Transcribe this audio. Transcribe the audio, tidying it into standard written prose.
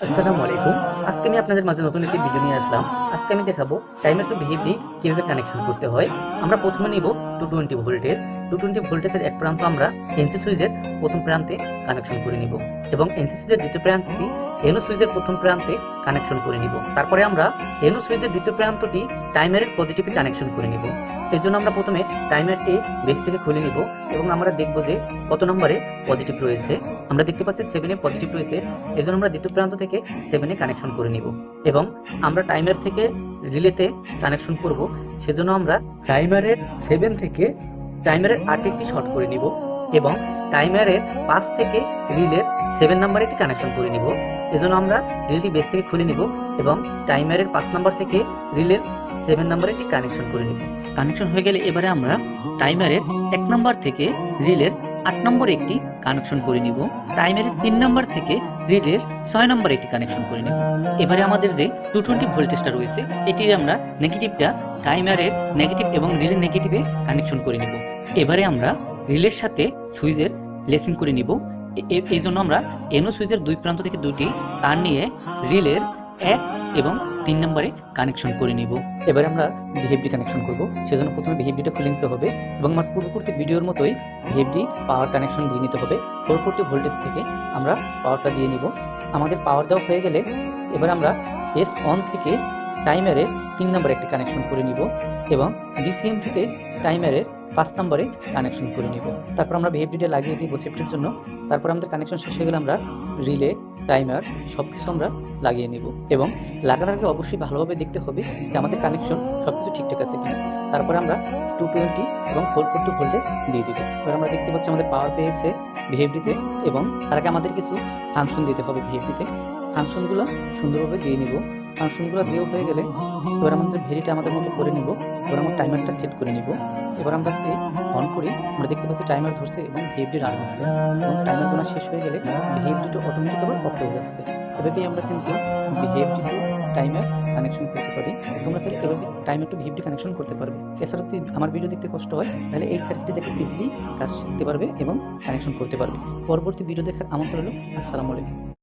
আসসালামু আলাইকুম। আজকে আমি আপনাদের মাঝে নতুন একটি ভিডিও নিয়ে আসলাম। আজকে আমি দেখাবো টাইমার টু বিহেভলি কিভাবে কানেকশন করতে হয়। আমরা প্রথমে নিব 220 ভোল্টেজ। 220 ভোল্টেজের এক প্রান্ত আমরা এনসি সুইচের প্রথম প্রান্তে কানেকশন করে নিব এবং এনসি সুইচের দ্বিতীয় প্রান্তটি এনও সুইচের প্রথম প্রান্তে কানেকশন করে নিব। তারপরে আমরা এনও সুইচের দ্বিতীয় প্রান্তটি টাইমারের পজিটিভে কানেকশন করে নিব। এর জন্য আমরা প্রথমে টাইমারটি বেস থেকে খুলে নিব এবং আমরা দেখব যে কত নম্বরে পজিটিভ রয়েছে। আমরা দেখতে পাচ্ছি 7 পজিটিভ রয়েছে। এজন্য আমরা দ্বিতীয় প্রান্ত থেকে 7 কানেকশন করে নিব এবং আমরা টাইমার থেকে রিলেতে কানেকশন করব। সেজন্য আমরা টাইমারের 7 থেকে টাইমারের 8 একটি শর্ট করে নিব এবং টাইমারের 5 থেকে রিলের 7 নাম্বারে একটি কানেকশন করে নিব। এজন্য আমরা রিলটি বেস থেকে খুলে নিব এবং টাইমারের 5 নাম্বার থেকে রিলের 7 নাম্বারে একটি কানেকশন করে নিব। কানেকশন হয়ে গেলে এবারে আমরা টাইমারের 1 নাম্বার থেকে রিলের 8 নম্বরে একটি কানেকশন করে নিব। টাইমারের 3 নাম্বার থেকে রিলের 6 নম্বরে একটি কানেকশন করে নিব। এবারে আমাদের যে 220 ভোল্টেজটা রয়েছে এটির আমরা নেগেটিভটা টাইমারের নেগেটিভ এবং রিলের নেগেটিভে কানেকশন করে নিব। এবারে আমরা রিলের সাথে সুইচের লেসিং করে নিব। এই জন্য আমরা এনও সুইচের দুই প্রান্ত থেকে দুটি তার নিয়ে রিলের 1 এবং 3 নম্বরে কানেকশন করে নিব। এবারে আমরা ভিএফডি কানেকশন করব। সেজন্য প্রথমে ভিএফডিটা খুলে নিতে হবে এবং আমার পূর্ববর্তী ভিডিওর মতোই ভিএফডি পাওয়ার কানেকশন দিয়ে নিতে হবে। 440 ভোল্টেজ থেকে আমরা পাওয়ারটা দিয়ে নিব। আমাদের পাওয়ার দেওয়া হয়ে গেলে এবার আমরা এস অন থেকে টাইমারের 3 নম্বরে একটি কানেকশন করে নিব এবং ডিসিএম থেকে টাইমারের 5 নম্বরে কানেকশন করে নিব। তারপর আমরা ভিএফডিটা লাগিয়ে দিব সেফটির জন্য। তারপর আমাদের কানেকশন শেষ হয়ে গেলে আমরা রিলে টাইমার সব কিছু আমরা লাগিয়ে নিব এবং লাগানোর আগে অবশ্যই ভালোভাবে দেখতে হবে যে আমাদের কানেকশন সব কিছু ঠিকঠাক আছে কিনা। তারপরে আমরা 220 এবং 440 ভোল্টেজ দিয়ে দিব। এবার আমরা দেখতে পাচ্ছি আমাদের পাওয়ার পেয়েছে ভিএফডিতে এবং তার আগে আমাদের কিছু ফাংশন দিতে হবে ভিএফডিতে। ফাংশনগুলো সুন্দরভাবে দিয়ে নিব। ফাংশনগুলো দেওয়া হয়ে গেলে এবার আমাদের ভেরিটা আমাদের মতো করে নিব। এবার আমরা টাইমারটা সেট করে নিব। এবার আমরা যদি অন করি আমরা দেখতে পাচ্ছি টাইমার ধরছে এবং ভিএফডি রান হচ্ছে এবং টাইমার গোনা শেষ হয়ে গেলে ভিএফডিটা অটোমেটিক আবার অফ হয়ে যাচ্ছে। এভাবেই আমরা কিন্তু ভিএফডি টু টাইমার কানেকশন করতে পারি। তোমরা চাইলে এভাবে টাইমার টু ভিএফডি কানেকশন করতে পারবে। এছাড়া যদি আমার ভিডিও দেখতে কষ্ট হয় তাহলে এই সার্কিটে দেখে ইজিলি কাজ শিখতে পারবে এবং কানেকশন করতে পারবে। পরবর্তী ভিডিও দেখার আমন্ত্রণ রইল। আসসালামু আলাইকুম।